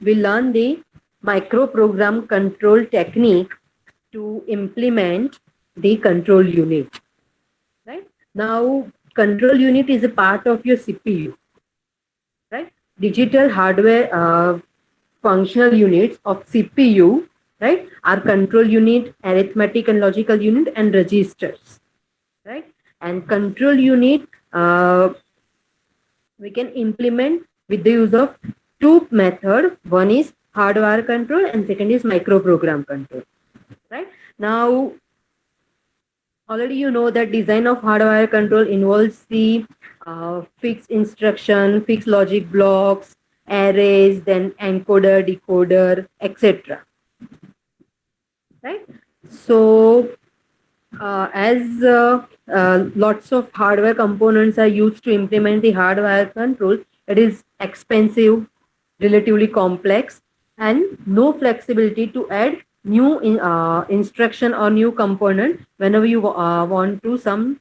we learn the microprogram control technique to implement the control unit. Right now, control unit is a part of your CPU. Right, digital hardware functional units of CPU, right, are control unit, arithmetic and logical unit, and registers. Right, and control unit we can implement with the use of two method. One is hardware control and second is microprogram control. Right now, already you know that design of hardware control involves the fixed instruction, fixed logic blocks, arrays, then encoder, decoder, etc. Right. So as lots of hardware components are used to implement the hardware control, it is expensive, relatively complex, and no flexibility to add new instruction or new component whenever you want to some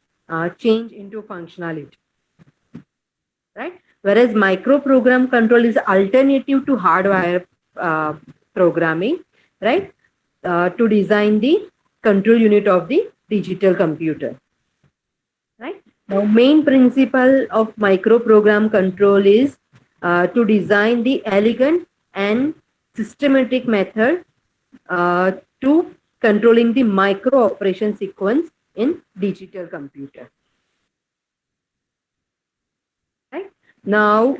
change into functionality. Right. Whereas microprogram control is alternative to hardware uh, programming, right, to design the control unit of the digital computer. Right. Now, main principle of microprogram control is to design the elegant and systematic method uh, to controlling the micro operation sequence in digital computer. Right. Now,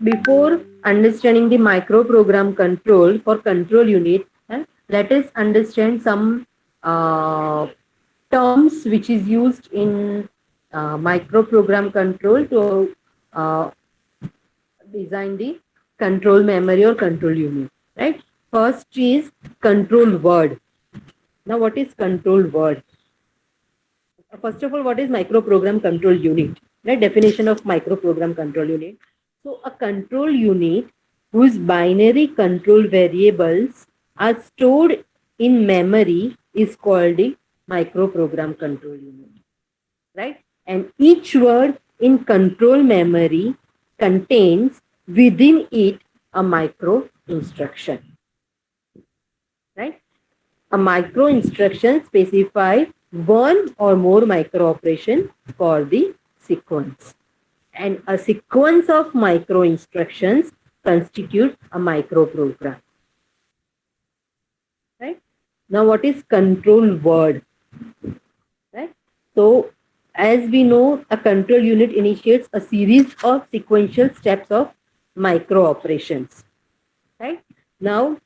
before understanding the microprogram control for control unit, let us understand some terms which is used in microprogram control to uh, design the control memory or control unit. Right. First is control word. Now, what is control word? First of all, what is microprogram control unit? Right. Definition of microprogram control unit. So, a control unit whose binary control variables are stored in memory is called the microprogram control unit. Right? And each word in control memory contains within it a micro instruction. Right? A micro instruction specify one or more micro operation for the sequence. And a sequence of micro instructions constitute a microprogram. Right? Now, what is control word? Right? So, as we know, a control unit initiates a series of sequential steps of micro operations. Right? Now,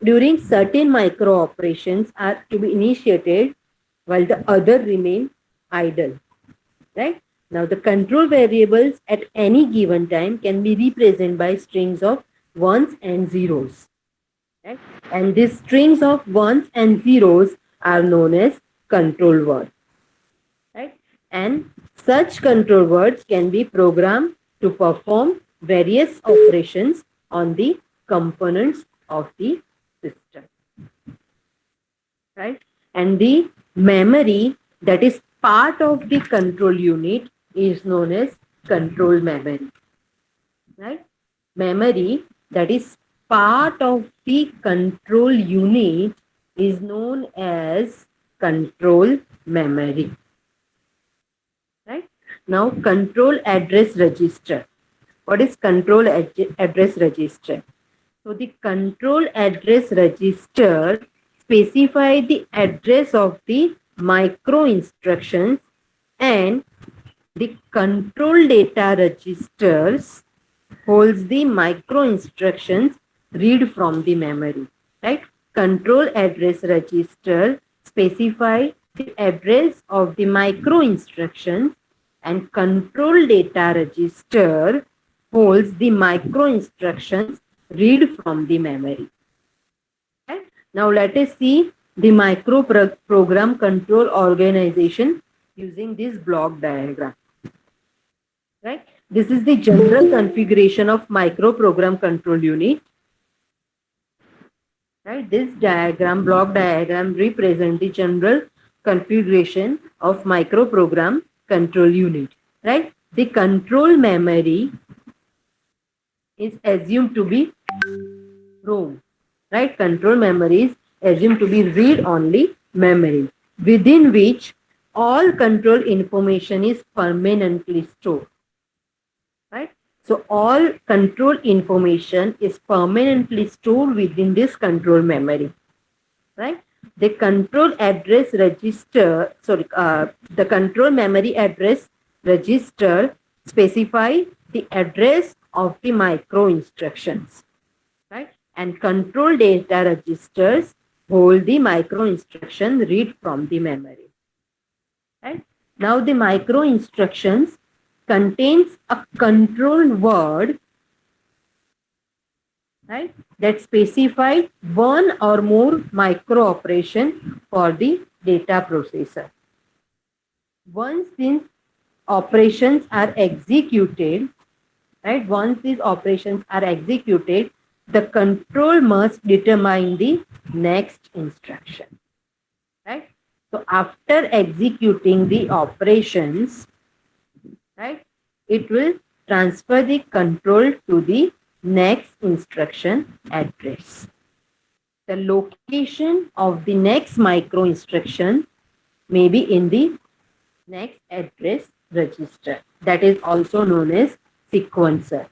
during certain micro operations are to be initiated while the other remain idle. Right? Now, the control variables at any given time can be represented by strings of ones and zeros. Right? And these strings of ones and zeros are known as control words. Right? And such control words can be programmed to perform various operations on the components of the system. Right? And the memory that is part of the control unit is known as control memory. Right? Memory that is part of the control unit is known as control memory. Right? Now, control address register. What is control address register? So, the control address register specify the address of the micro instructions, and the control data registers holds the micro instructions read from the memory. Right? Control address register specify the address of the micro instructions, and control data register holds the micro instructions read from the memory. Okay? Now let us see the microprogram control organization using this block diagram. Right? This is the general configuration of microprogram control unit. Right? This diagram, block diagram, represent the general configuration of microprogram control unit. Right? The control memory is assumed to be ROM, right? Control memory is assumed to be read-only memory within which all control information is permanently stored, right? So all control information is permanently stored within this control memory, right? The control address register, the control memory address register specify the address of the micro instructions, right? And control data registers hold the micro instruction read from the memory, right? Now the micro instructions contains a control word, right, that specify one or more micro operation for the data processor. Once these operations are executed, right, once these operations are executed, the control must determine the next instruction, right? So after executing the operations, right, it will transfer the control to the next instruction address. The location of the next micro instruction may be in the next address register, that is also known as sequencer.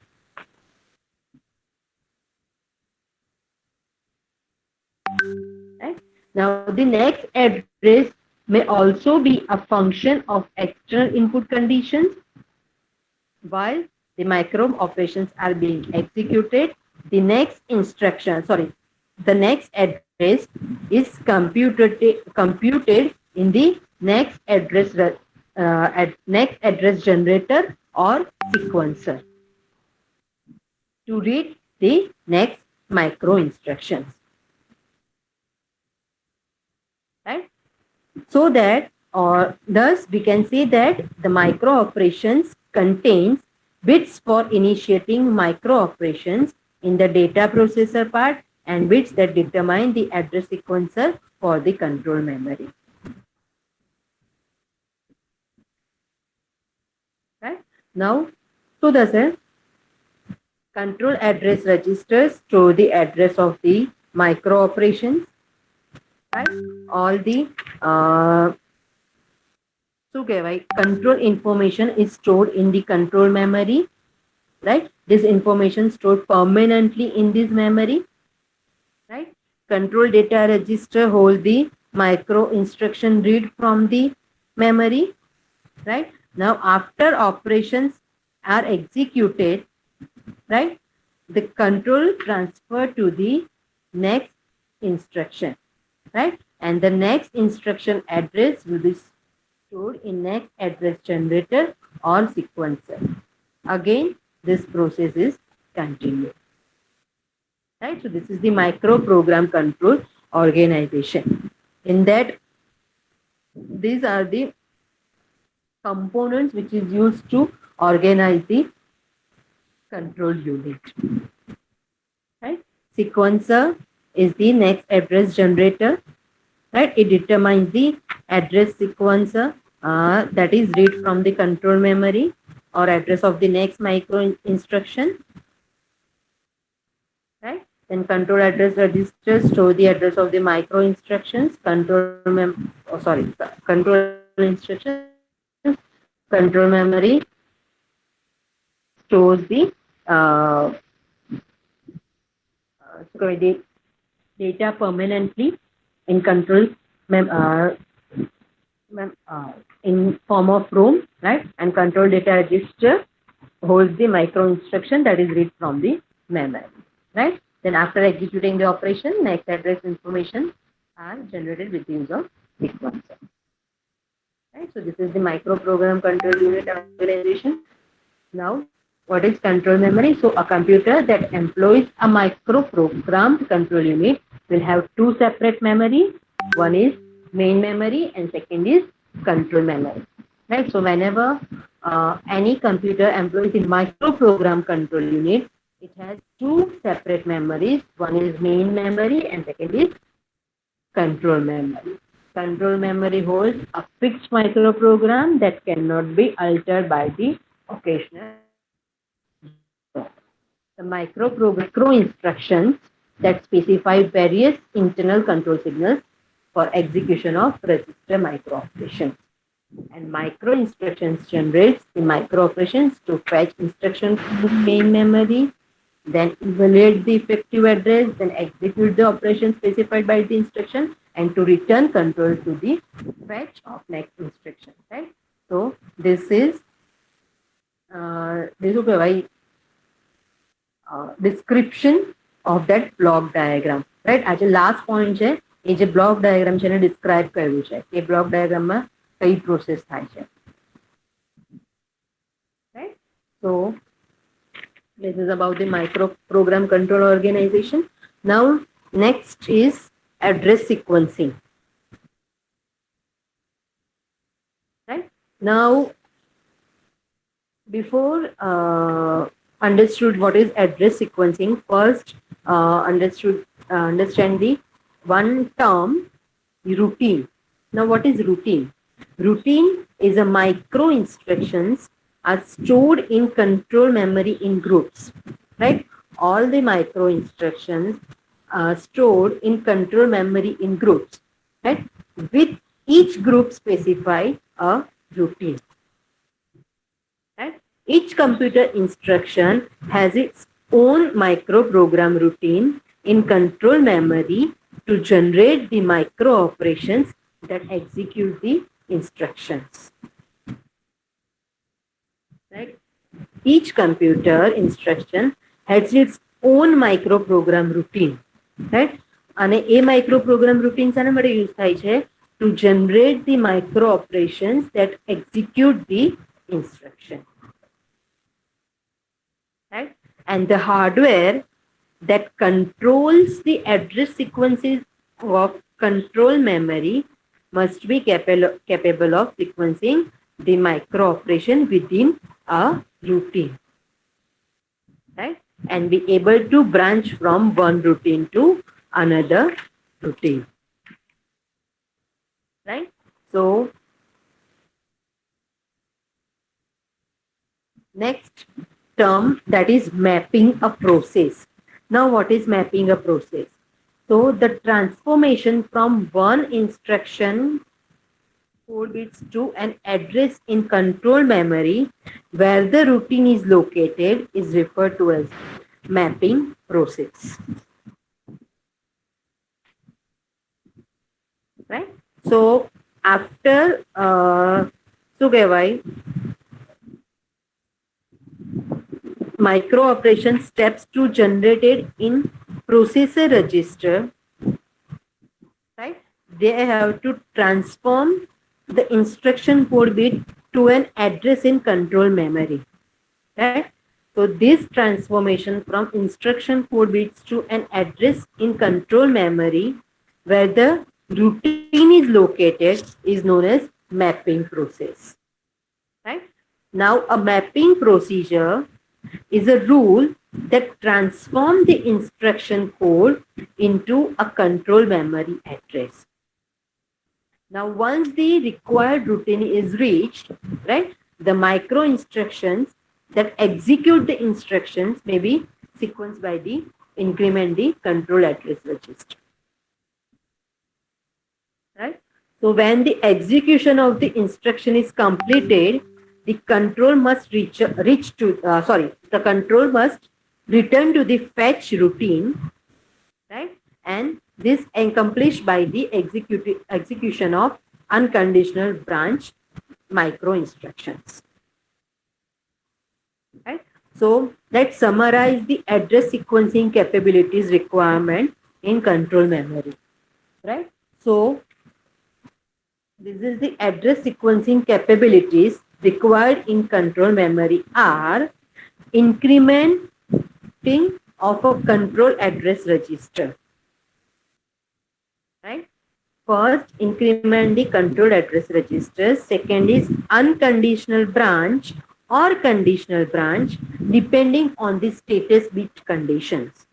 Right? Now the next address may also be a function of external input conditions. While the micro operations are being executed, the next instruction, the next address is computed in the next address generator or sequencer to read the next micro instructions, right? So that, or thus we can say that the micro operations contains bits for initiating micro operations in the data processor part and bits that determine the address sequencer for the control memory, right? Now, so the control address registers store the address of the micro operations, right? All the control information is stored in the control memory, right? This information stored permanently in this memory, right? Control data register hold the micro instruction read from the memory, right? Now after operations are executed, right, the control transfer to the next instruction, right? And the next instruction address will be stored in next address generator or sequencer. Again, this process is continued, right? So this is the micro program control organization. In that, these are the components which is used to organize the control unit, right? Sequencer is the next address generator, right? It determines the address sequencer that is read from the control memory or address of the next micro instruction, right? Then control address register store the address of the micro instructions. Control instructions. Control memory stores the data permanently in control in form of ROM, right? And control data register holds the micro instruction that is read from the memory, right? Then after executing the operation, next address information are generated with the use of sequencer, right? So this is the micro program control unit organization. Now, what is control memory? So a computer that employs a micro programmed control unit will have two separate memory. One is main memory and second is control memory, right? So whenever any computer employs the micro program control unit, it has two separate memories. One is main memory and second is control memory. Control memory holds a fixed microprogram that cannot be altered by the occasional. The micro instructions that specify various internal control signals for execution of register micro operations. And micro instructions generates the micro operations to fetch instruction from main memory, then evaluate the effective address, then execute the operation specified by the instruction, and to return control to the fetch of next instruction. Right. So this is this description of that block diagram. Right. આજે last point છે એ જે block diagram છે એને describe કર્યું છે કે block ડાયાગ્રામમાં કઈ પ્રોસેસ થાય છે. Right. So this is about the microprogram control organization. Now next is address sequencing. Right. Now before understood what is address sequencing, first understand the one term, routine. Now what is routine? Routine is a micro instructions are stored in control memory in groups. Right. All the micro instructions are stored in control memory in groups. Right. With each group specify a routine. Right. Each computer instruction has its own microprogram routine in control memory to generate the micro operations that execute the instructions. Right. Each computer instruction has its own microprogram routine. Right. અને એ microprogram routine શાના માટે use થાય છે? To generate the micro operations that execute the instruction. Right? And the hardware that controls the address sequences of control memory must be capable of sequencing the micro operation within a routine. Right? And be able to branch from one routine to another routine. Right? So next term, that is mapping a process. Now what is mapping a process? So the transformation from one instruction code bits to an address in control memory where the routine is located is referred to as mapping process. Right. So after શું કહેવાય micro operation steps to generated in processor register, right? They have to transform the instruction code bit to an address in control memory, right? So this transformation from instruction code bits to an address in control memory where the routine is located is known as mapping process. Right? Now a mapping procedure is a rule that transforms the instruction code into a control memory address. Now once the required routine is reached, right, the micro instructions that execute the instructions may be sequenced by the increment the control address register. Right? So when the execution of the instruction is completed, the control must the control must return to the fetch routine, right? And this accomplished by the execution of unconditional branch micro instructions. Right? So let's summarize the address sequencing capabilities requirement in control memory. Right? So this is the address sequencing capabilities required in control memory are incrementing of a control address register. Right? First, increment the control address register. Second is unconditional branch or conditional branch depending on the status bit conditions.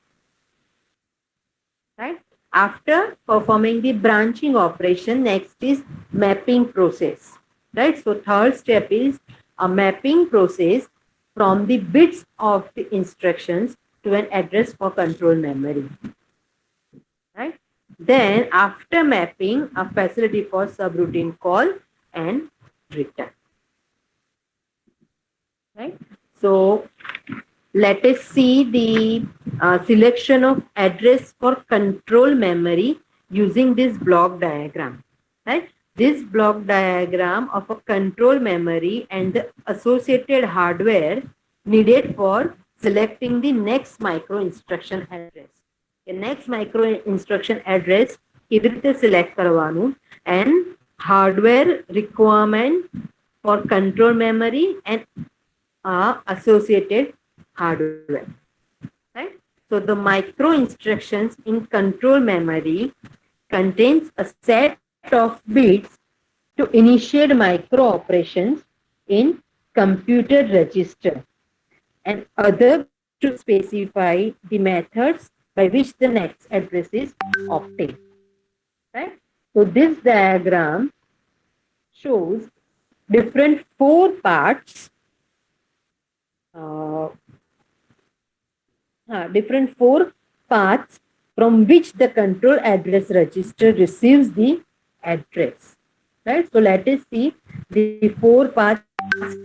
Right? After performing the branching operation, next is mapping process. Right? So third step is a mapping process from the bits of the instructions to an address for control memory. Right? Then after mapping, a facility for subroutine call and return. Right? So let us see the selection of address for control memory using this block diagram. Right? This block diagram of a control memory and the associated hardware needed for selecting the next micro instruction address. The next micro instruction address કેવી રીતે select કરવાનું and hardware requirement for control memory and associated hardware. Right? So the micro instructions in control memory contains a set of bits to initiate micro operations in computer register and other bits to specify the methods by which the next address is obtained. Right? So this diagram shows different four parts different four paths from which the control address register receives the address. Right? So let us see the four paths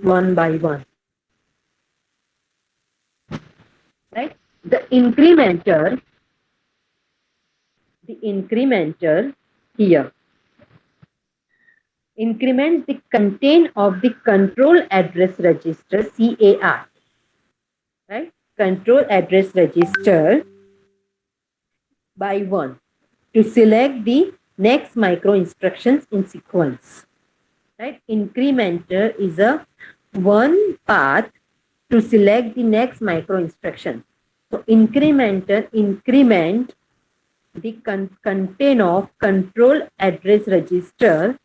one by one. Right? The incrementer here increment the content of the control address register CAR. Right? Control address register by 1 to select the next micro instructions in sequence. Right? Incrementer is a one path to select the next micro instruction. So incrementer increment the content of control address register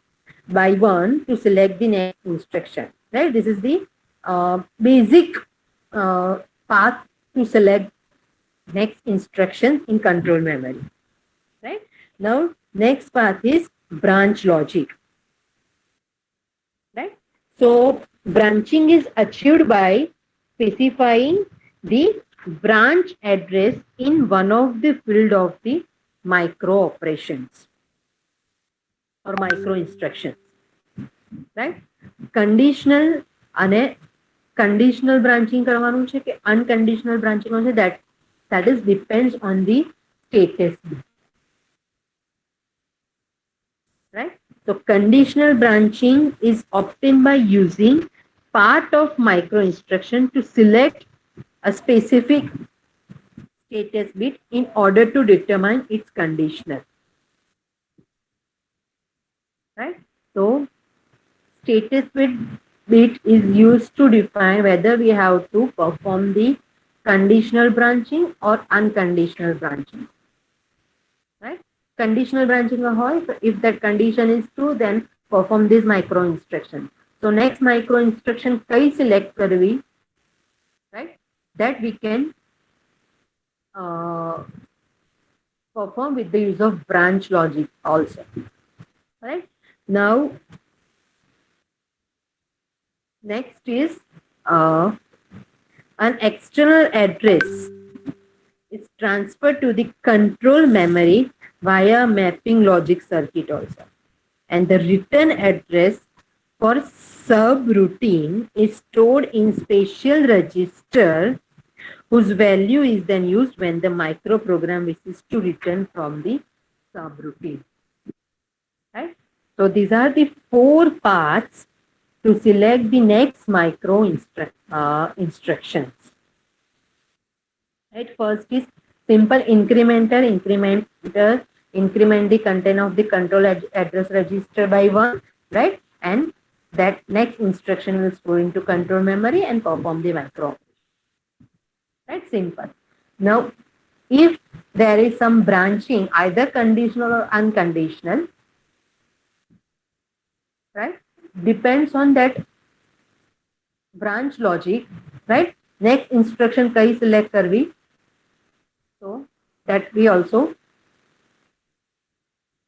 by 1 to select the next instruction. Right? This is the basic path to select next instruction in control memory. Right? Now next path is branch logic. Right? So branching is achieved by specifying the branch address in one of the field of the micro operations or micro instructions. Right? Conditional branching કરવાનું છે કે unconditional branching છે that is depends on the status bit. Right? So conditional branching is obtained by using part of micro instruction to select a specific status bit in order to determine its conditional. Right? So status bit is used to define whether we have to perform the conditional branching or unconditional branching. Right? Conditional branching હોય, so if that condition is true, then perform this micro instruction. So next micro instruction કઈ select કરવી, right? That we can perform with the use of branch logic also. Right? Now next is an external address is transferred to the control memory via mapping logic circuit also. And the return address for subroutine is stored in special register whose value is then used when the microprogram wishes to return from the subroutine. Right? So these are the four paths to select the next micro instructions. Right? First is simple incrementer. Increment the content of the control address register by 1, right? And that next instruction will store into control memory and perform the micro. Right? Simple. Now, if there is some branching, either conditional or unconditional, right? Depends on that branch logic, right? Next instruction kai select karvi, so that we also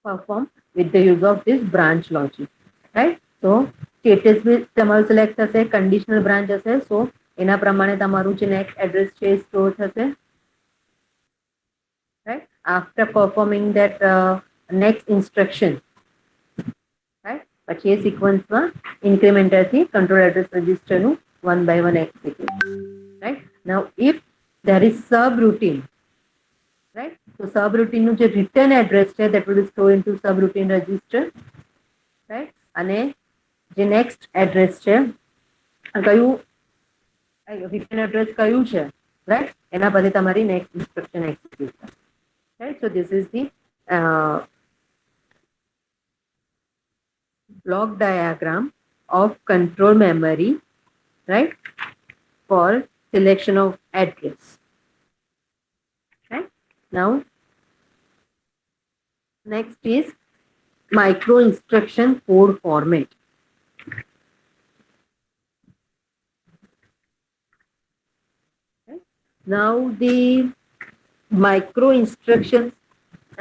perform with the use of this branch logic, right? So status bit તમારું select થશે, conditional branch હશે, so એના પ્રમાણે તમારું જે next address છે store થશે, after performing that next instruction, right? પછી એ સિક્વન્સમાં ઇન્ક્રીમેન્ટરથી કંટ્રોલ એડ્રેસ રજિસ્ટરનું 1 by 1 execute, right? Now if there is subroutine, right? So subroutineનું જે return address છે that will be stored into subroutine register, right? અને જે next address છે કયું return address કયું છે, right? એના પછી તમારી next instruction execute થાય, right? So this is the block diagram of control memory, right, for selection of address, right? Now next is micro instruction code format. Okay. Now the micro instructions,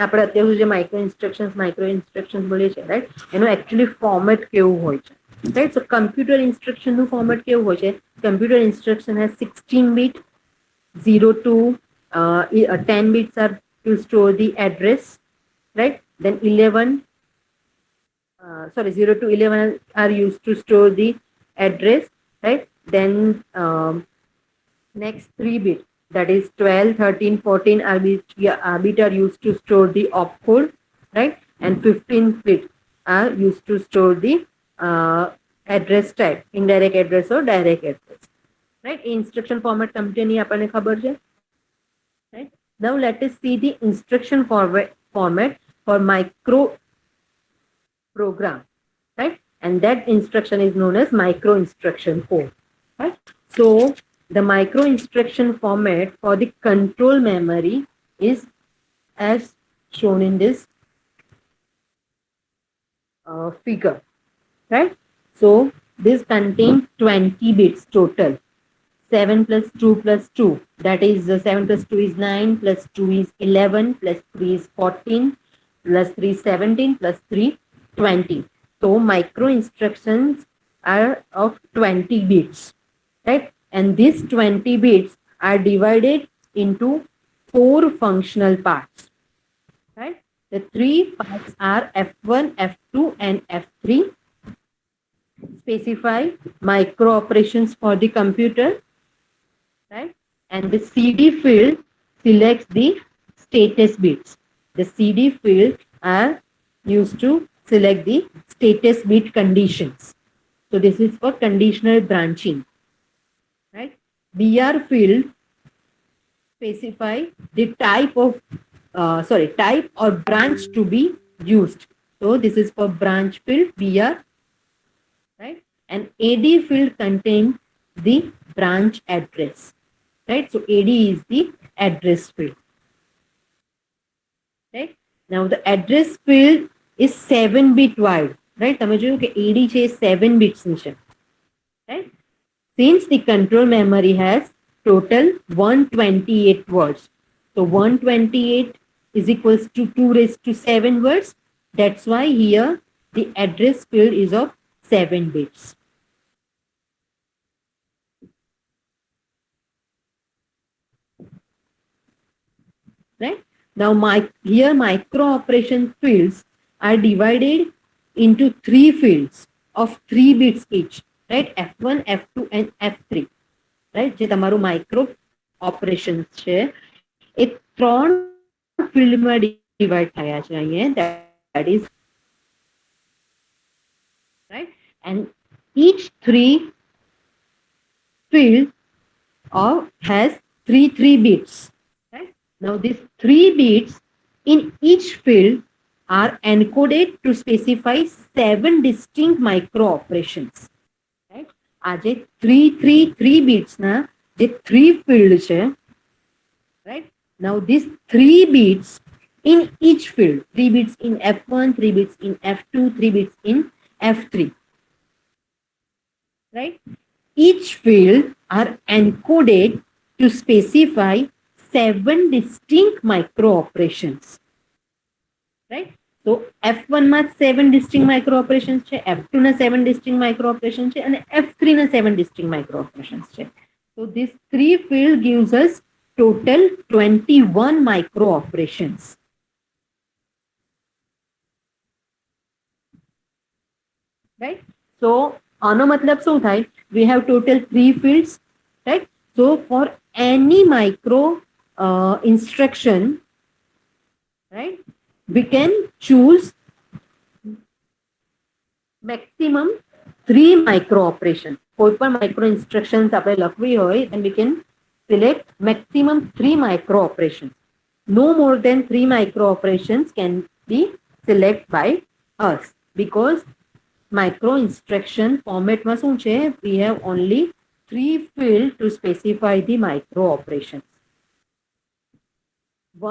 આપણે અત્યાર સુધી micro instructions બોલીએ છીએ, right? એનું actually format કેવું હોય છે, right? સો computer ઇન્સ્ટ્રક્શનનું format કેવું હોય છે? Computer instruction has 16 bit, 0 to 10 bits are to store the address, right? Then 0 to 11 are used to store the address, right? Then next 3 bit, that is 12, 13, 14 bit are used to store the opcode, right? And 15 bit are used to store the address type, indirect address or direct address, right? Instruction format computer ની આપણને ખબર છે, right? Now let us see the instruction format for micro program, right? And that instruction is known as micro instruction code, right? So the micro instruction format for the control memory is as shown in this figure, right? So this contains 20 bits total. 7 plus 2 plus 2, that is 7 plus 2 is 9, plus 2 is 11, plus 3 is 14, plus 3 is 17, plus 3 20. So micro instructions are of 20 bits, right? And these 20 bits are divided into 4 functional parts, right? The 3 parts are F1, F2 and F3. Specify micro operations for the computer, right? And the CD field selects the status bits. The CD field are used to select the status bit conditions. So this is for conditional branching, right? BR field specify the type or branch to be used. So this is for branch field BR, right? And AD field contains the branch address, right? So AD is the address field, right? Now the address field is 7 bit wide, right? તમે જોયું કે AD છે 7 bits ની છે, right? Since the control memory has total 128 words, so 128 is equals to 2 raised to 7 words. That's why here the address field is of 7 bits. Right? Now here micro operation fields are divided into 3 fields of 3 bits each, right? F1, F2 and F3, right? જે તમારું micro operations છે એ 3 ફિલ્ડમાં divide થયા છે અહીંયા, that is, right? And each 3 field has 3 bits, right? Now these 3 bits in each field are encoded to specify 7 distinct micro operations, right? આ જે 3 bits ના જે 3 field છે, right? Now these 3 bits in each field, 3 bits in F1, 3 bits in F2, 3 bits in F3, right? Each field are encoded to specify 7 distinct micro operations, right? So F1 માં 7 distinct micro operations છે, F2 ના 7 distinct micro operations છે અને F3 ના 7 distinct micro operations છે. So this 3 field gives us total 21 micro operations. Right? So, આનો મતલબ શું થાય? We have total 3 fields, right? So, for any micro instruction, right, we can choose maximum 3 micro operations. કોઈ પણ micro instructions આપણે લખવી હોય, then we can select maximum 3 micro operations. No more than 3 micro operations can be selected by us, because micro instruction format માં શું છે? We have only 3 fields to specify the micro operations.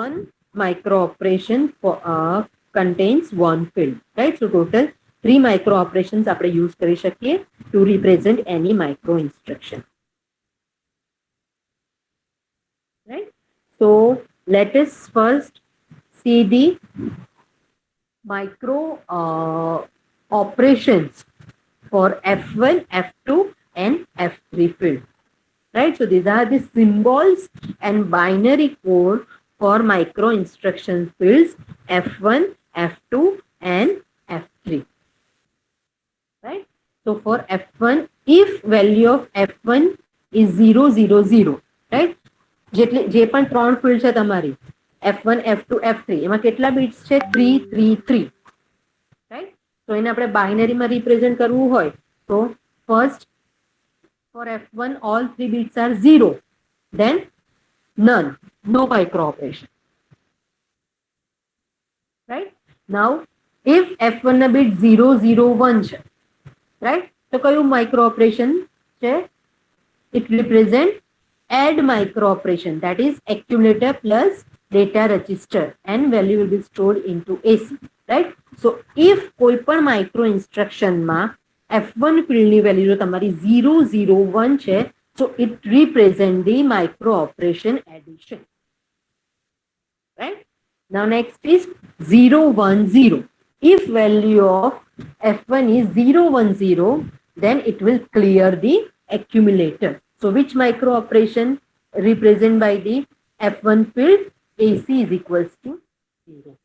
One micro operation contains one field, right? So total 3 micro operations આપણે use કરી શકીએ to represent any micro instruction. Right? So let us first see the micro operations for F1, F2 and F3 field. Right? So these are the symbols and binary code for micro instruction fields F1, F2 and F3. Right? So for F1, if value of F1 is 0, 0, 0, right? જે પણ 3 field છે તમારી F1, F2, F3, એમાં કેટલા bits છે? 3, 3, 3. Right? So એને આપણે binary માં represent કરવું હોય તો first for F1 all 3 bits are 0, then none, no micro operation. Right? Now if F1 na bit 0, 0, 1 છે, right? તો કયું micro operation છે? It represents add micro operation, that is accumulator plus data register, and value will be stored into AC. Right? So if કોઈ પણ micro instruction માં F1 field ની value જો તમારી 0, 0, 1 છે, so it represents the micro operation addition. Right? Now next is 0, 1, 0. If value of F1 is 0, 1, 0, then it will clear the accumulator. So which micro operation represented by the F1 field? AC is equals to 0.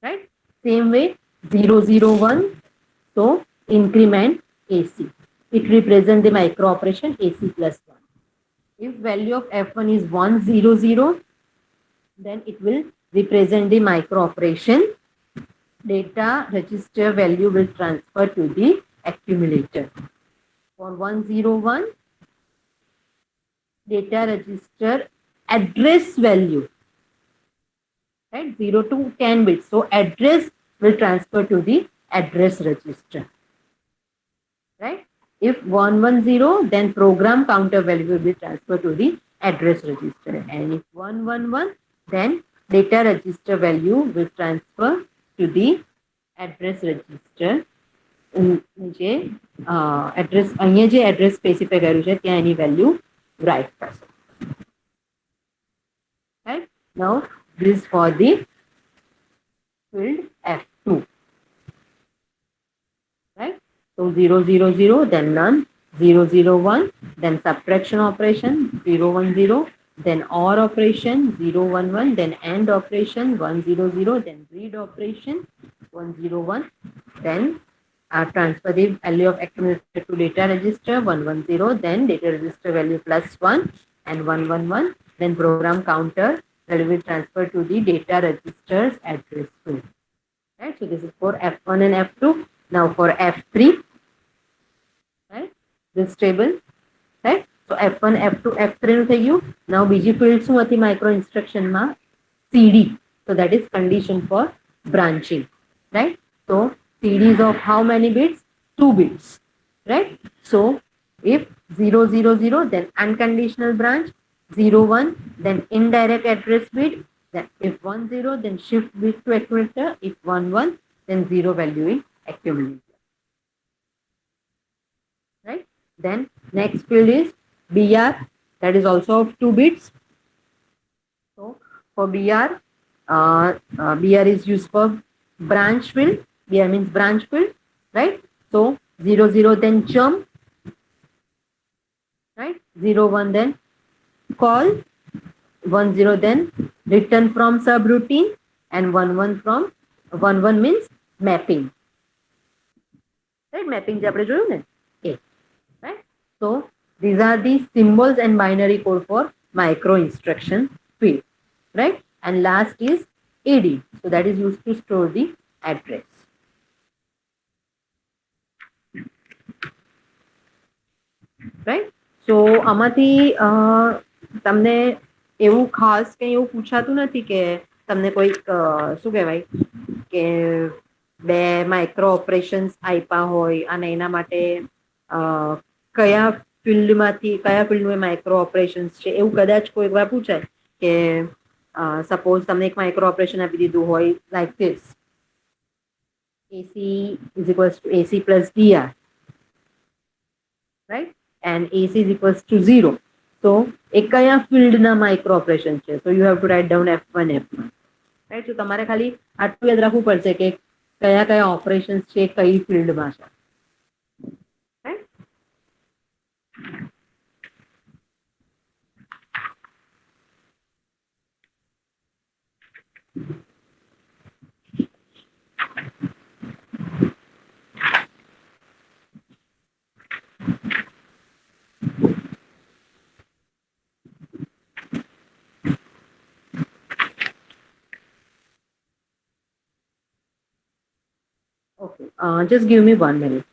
Right? Same way 0, 0, 1. So increment AC. It represents the micro operation AC plus 1. If value of F1 is 1, 0, 0, then it will represent the micro operation. Data register value will transfer to the accumulator. For 101, data register address value, right? 0 to 10 bits. So address will transfer to the address register. Right? If 110, then program counter value will be transferred to the address register. And if 111, then data register value will transfer to the address register. જે address અહીંયા જે address specify કર્યું છે ત્યાં એની value right કરશે. Right? Now this is for the field F2. Right? So 0, 0, 0, then none, 0, 0, 1, then subtraction operation, 0, 1, 0, then OR operation, 0, 1, 1, then AND operation, 1, 0, 0, then read operation, 1, 0, 1, then transfer the value of accumulator to data register, 110, then data register value plus 1 and 111, then program counter value will transfer to the data register's address field. Right? So this is for F1 and F2. Now for F3, right? This table, right? So F1, F2, F3 નું થઈ ગયું. Now બીજી field શું હતી micro instruction માં? CD. So that is condition for branching, right? So CD is of how many bits? 2 bits, right? So if 0, 0, 0, then unconditional branch, 0, 1, then indirect address bit, then if 1, 0, then shift bit to accumulator, if 1, 1, then 0 value in accumulator. Right? Then next field is BR, that is also of 2 bits. So for BR, BR is used for branch field. BR means branch field, right? So 0, 0, then jump, right? 0, 1, then call, 1 0 then return from subroutine, and 1 1 from 1 1 means mapping, right? Mapping જે આપણે જોયું ને એ, right? So these are the symbols and binary code for micro instruction field, right? And last is AD, so that is used to store the address, right? So આમાંથી તમને એવું ખાસ કંઈ એવું પૂછાતું નથી કે તમને કોઈક શું કહેવાય કે બે માઇક્રો ઓપરેશન્સ આપ્યા હોય અને એના માટે કયા ફિલ્ડમાંથી કયા ફિલ્ડનું માઇક્રો ઓપરેશન્સ છે એવું કદાચ કોઈ વાર પૂછાય કે સપોઝ તમને એક માઇક્રો ઓપરેશન આપી દીધું હોય like this AC is equals to AC plus DR, right? And AC is equals to 0. So એક કયા ફિલ્ડના માઇક્રો ઓપરેશન છે, so you have to write down F1 F1, right? So તમારે ખાલી આટલું યાદ રાખવું પડશે કે કયા કયા ઓપરેશન્સ છે કઈ ફિલ્ડમાં છે, right? Okay, just give me 1 minute.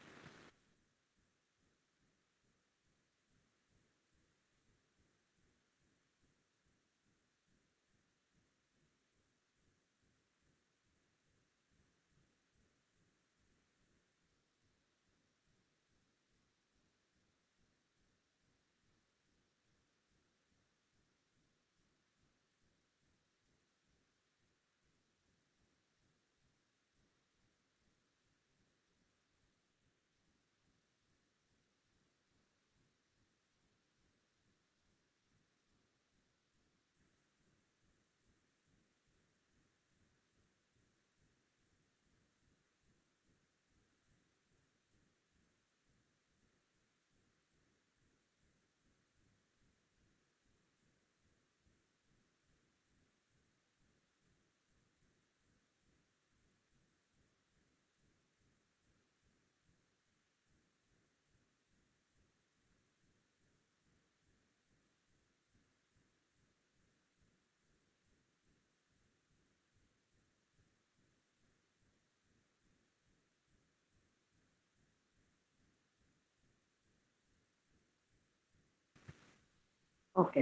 Okay,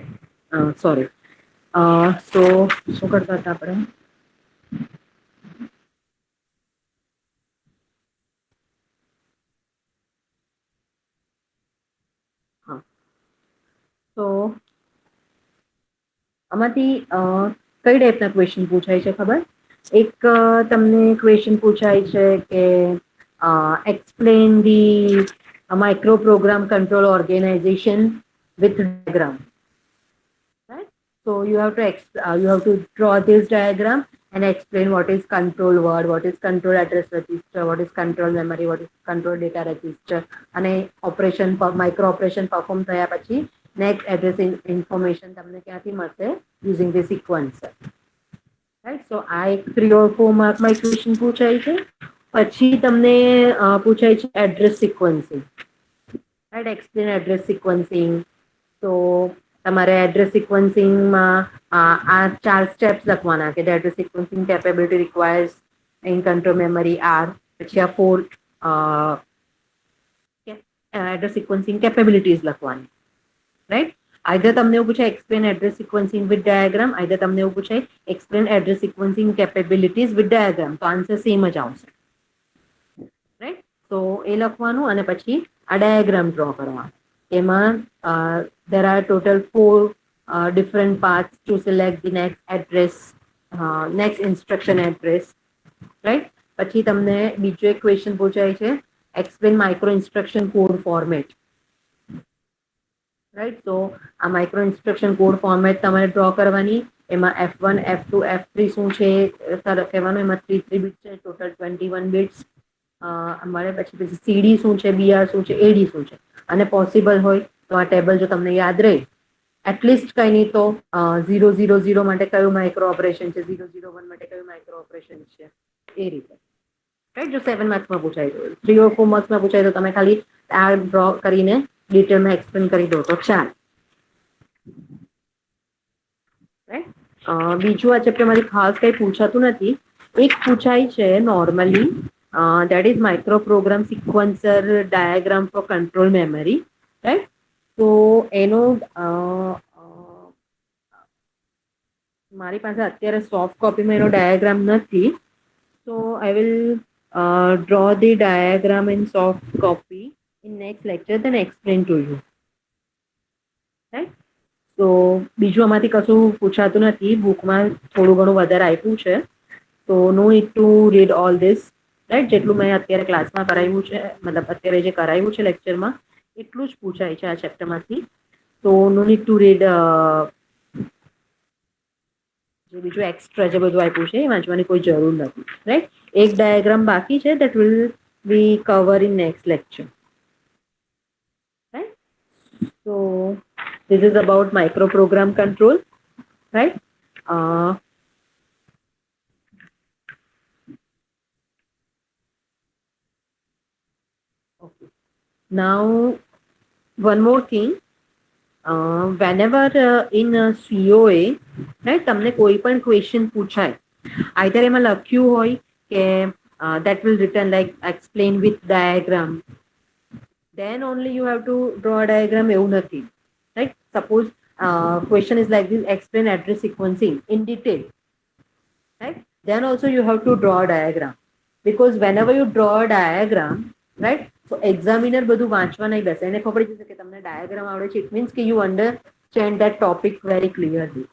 sorry. So શું કરતા હતા આપણે? હા, તો આમાંથી કઈ ટાઈપના ક્વેશ્ચન પૂછાય છે ખબર? એક તમને ક્વેશ્ચન પૂછાય છે કે explain the micro program control organization with diagram, right? So you have to draw this diagram and explain what is control word, what is control address register, what is control memory, what is control data register, અને operation micro operation perform થયા પછી next address information તમને ક્યાંથી મળશે using the sequencer, right? સો આ એક 3 or 4 માર્કમાં question પૂછાય છે. પછી તમને પૂછાય છે address sequencing, right? Explain address sequencing. તો તમારે એડ્રેસ સિક્વન્સિંગમાં આ 4 સ્ટેપ્સ લખવાના કે address sequencing capability requires in control memory are, પછી આ 4 એડ્રેસ સિક્વન્સિંગ કેપેબિલિટીઝ લખવાની, રાઈટ? આઈધર તમને એવું પૂછાય explain address sequencing with diagram, either તમને એવું પૂછાય explain address sequencing capabilities with diagram, તો આન્સર સેમ જ આવશે, રાઈટ? તો એ લખવાનું અને પછી આ ડાયાગ્રામ ડ્રો કરવાનો. એમાં there are total 4 different paths to select the next address, next instruction address, right? પછી તમને બીજો એક ક્વેશ્ચન પૂછાય છે explain micro instruction code format, right? So આ micro instruction code format તમારે ડ્રો કરવાની. એમાં F1 F2 F3 શું છે કહેવાનું, એમાં 3 બિટ્સ છે, ટોટલ 21 બિટ્સ મળે. પછી CD શું છે, BR શું છે, AD શું છે, અને પોસિબલ હોય તો આ ટેબલ જો તમને યાદ રહે એટલીસ્ટ કંઈ નહીં તો 000 માટે કયું માઇક્રો ઓપરેશન છે, 001 માટે કયું માઇક્રો ઓપરેશન છે, એ રીતે. રાઈટ, જો 7 માર્ક્સમાં પૂછાય તો 3 or 4 માર્ક્સમાં પૂછાય તો તમે ખાલી આ ડ્રો કરીને ડિટેલમાં એક્સપ્લેન કરી દો તો ચાલ. રાઈટ, બીજું આ ચેપ્ટરમાંથી ખાસ કંઈ પૂછાતું નથી. એક પૂછાય છે normally, that is micro program sequencer diagram for control memory. Right, તો એનો મારી પાસે અત્યારે સોફ્ટ કોપીમાં એનો ડાયાગ્રામ નથી. So I will draw the diagram in soft copy in next lecture, then explain to you. Right? તો બીજું આમાંથી કશું પૂછાતું નથી. બુકમાં થોડું ઘણું વધારે આપ્યું છે. તો no need to read all this. Right, જેટલું મેં અત્યારે ક્લાસમાં કરાવ્યું છે, મતલબ અત્યારે જે કરાવ્યું છે લેક્ચરમાં, એટલું જ પૂછાય છે આ ચેપ્ટરમાંથી. તો નો નીડ ટુ રીડ જે બીજું એક્સ્ટ્રા જે બધું આપ્યું છે એ વાંચવાની કોઈ જરૂર નથી. રાઈટ, એક ડાયાગ્રામ બાકી છે, that will be cover in next lecture. Right, so this is about microprogram control. Right, okay. Now one more thing, whenever in COA, right, તમને કોઈ પણ ક્વેશ્ચન પૂછાય, આઈધર એમાં લખ્યું હોય કે that will written like explain with diagram, then only you have to draw a diagram, એવું નથી. Right, suppose question is like this, explain address sequencing in detail, right, then also you have to draw a diagram, because whenever you draw a diagram, right, so examiner બધું વાંચવા નહીં બેસે, એને ખબર છે કે તમને ડાયાગ્રામ આવડે છે, it means કે you understand that topic very clearly.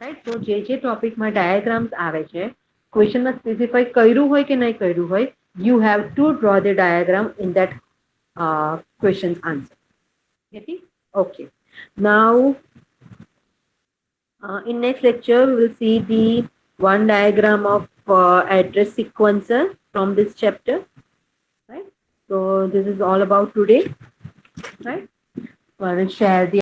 Right, તો જે જે ટોપિકમાં ડાયાગ્રામ્સ આવે છે, ક્વેશ્ચનમાં સ્પેસિફાઈ કર્યું હોય કે નહીં કર્યું હોય, you have to draw the diagram in that question's answer. Okay, now in next lecture we will see the one diagram of address sequencer from this chapter. Right, so this is all about today. Right, I will share the